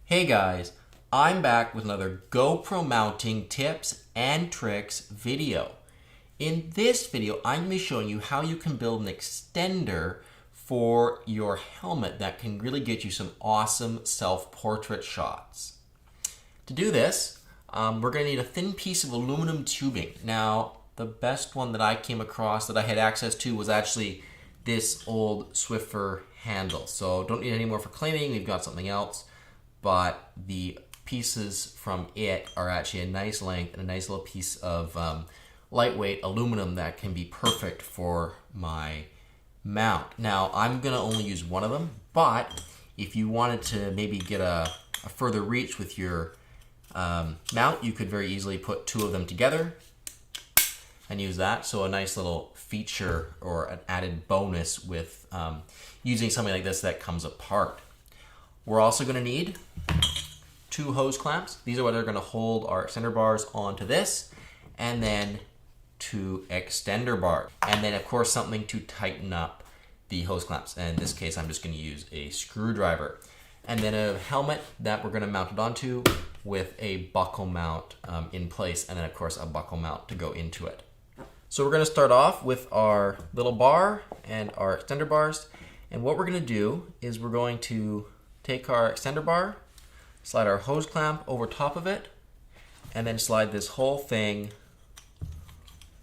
Hey guys, I'm back with another GoPro mounting tips and tricks video. In this video, I'm going to be showing you how you can build an extender for your helmet that can really get you some awesome self-portrait shots. To do this, we're going to need a thin piece of aluminum tubing. Now, the best one that I came across that I had access to was actually this old Swiffer handle. So don't need any more for cleaning, we've got something else. But the pieces from it are actually a nice length and a nice little piece of lightweight aluminum that can be perfect for my mount. Now, I'm gonna only use one of them, but if you wanted to maybe get a further reach with your mount, you could very easily put two of them together and use that. So a nice little feature or an added bonus with using something like this that comes apart. We're also going to need two hose clamps. These are what are going to hold our extender bars onto this, and then two extender bars. And then of course something to tighten up the hose clamps. And in this case, I'm just going to use a screwdriver. And then a helmet that we're going to mount it onto with a buckle mount in place, and then of course a buckle mount to go into it. So we're going to start off with our little bar and our extender bars. And what we're going to do is we're going to take our extender bar, slide our hose clamp over top of it, and then slide this whole thing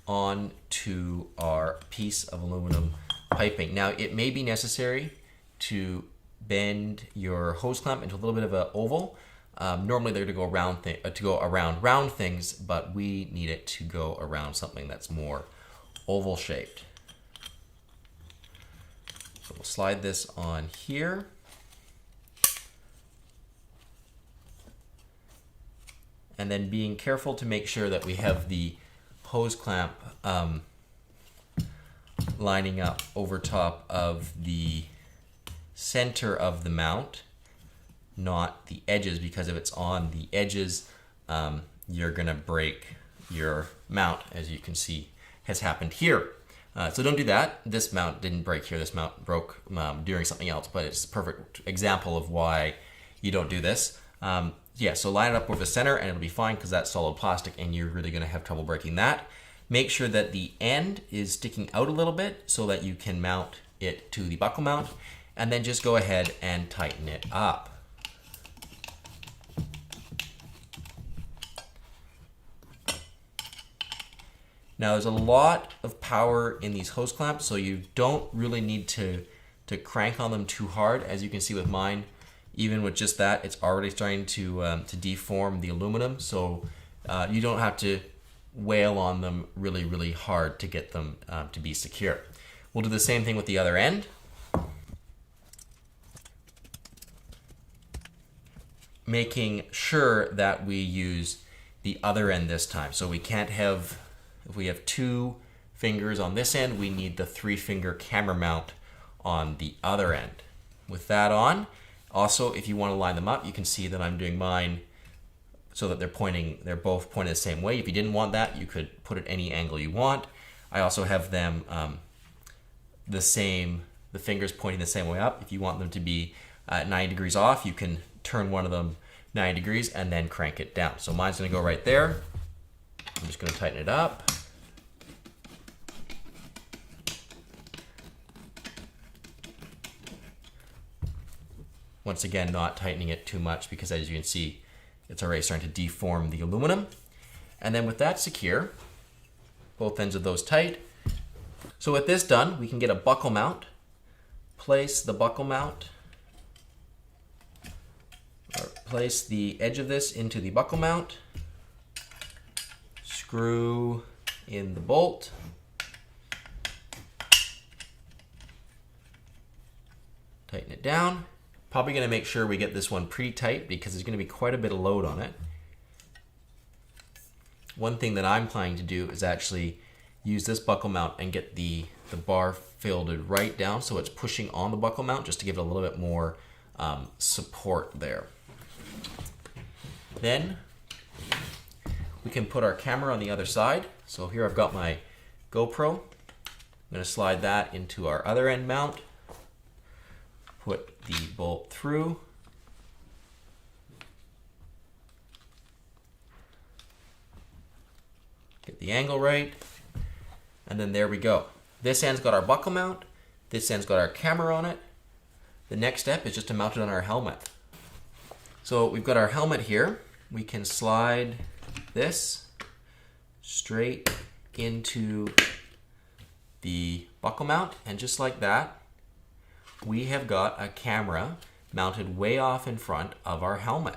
onto our piece of aluminum piping. Now, it may be necessary to bend your hose clamp into a little bit of an oval. Normally they're to go around round things, but we need it to go around something that's more oval shaped. So we'll slide this on here. And then being careful to make sure that we have the hose clamp lining up over top of the center of the mount, not the edges, because if it's on the edges, you're gonna break your mount, as you can see has happened here. So don't do that. This mount didn't break here. This mount broke during something else, but it's a perfect example of why you don't do this. Yeah, so line it up over the center and it'll be fine because that's solid plastic and you're really going to have trouble breaking that. Make sure that the end is sticking out a little bit so that you can mount it to the buckle mount, and then just go ahead and tighten it up. Now there's a lot of power in these hose clamps, so you don't really need to crank on them too hard. As you can see with mine, even with just that, it's already starting to deform the aluminum, so you don't have to wail on them really, really hard to get them to be secure. We'll do the same thing with the other end. Making sure that we use the other end this time. So we can't have, if we have two fingers on this end, we need the 3-finger camera mount on the other end. With that on, also, if you want to line them up, you can see that I'm doing mine so that they're both pointed the same way. If you didn't want that, you could put it any angle you want. I also have them the fingers pointing the same way up. If you want them to be 90 degrees off, you can turn one of them 90 degrees and then crank it down. So mine's gonna go right there. I'm just gonna tighten it up. Once again, not tightening it too much because as you can see, it's already starting to deform the aluminum. And then with that secure, both ends of those tight. So with this done, we can get a buckle mount, place the buckle mount, or place the edge of this into the buckle mount, screw in the bolt, tighten it down. Probably going to make sure we get this one pretty tight because there's going to be quite a bit of load on it. One thing that I'm planning to do is actually use this buckle mount and get the bar filled right down so it's pushing on the buckle mount just to give it a little bit more support there. Then we can put our camera on the other side. So here I've got my GoPro. I'm going to slide that into our other end mount. Put the bolt through, the angle right. And then there we go. This end's got our buckle mount. This end's got our camera on it. The next step is just to mount it on our helmet. So we've got our helmet here. We can slide this straight into the buckle mount, and just like that, we have got a camera mounted way off in front of our helmet.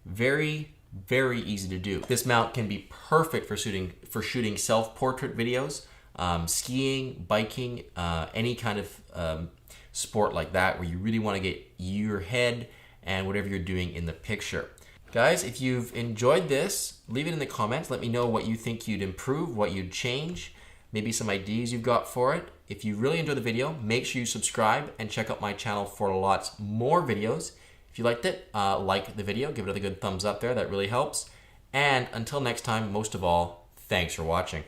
Very, very easy to do. This mount can be perfect for shooting self-portrait videos, skiing, biking, any kind of sport like that where you really want to get your head and whatever you're doing in the picture. Guys, if you've enjoyed this, leave it in the comments. Let me know what you think you'd improve, what you'd change, maybe some ideas you've got for it. If you really enjoyed the video, make sure you subscribe and check out my channel for lots more videos. If you liked it, like the video, give it a good thumbs up there. That really helps. And until next time, most of all, thanks for watching.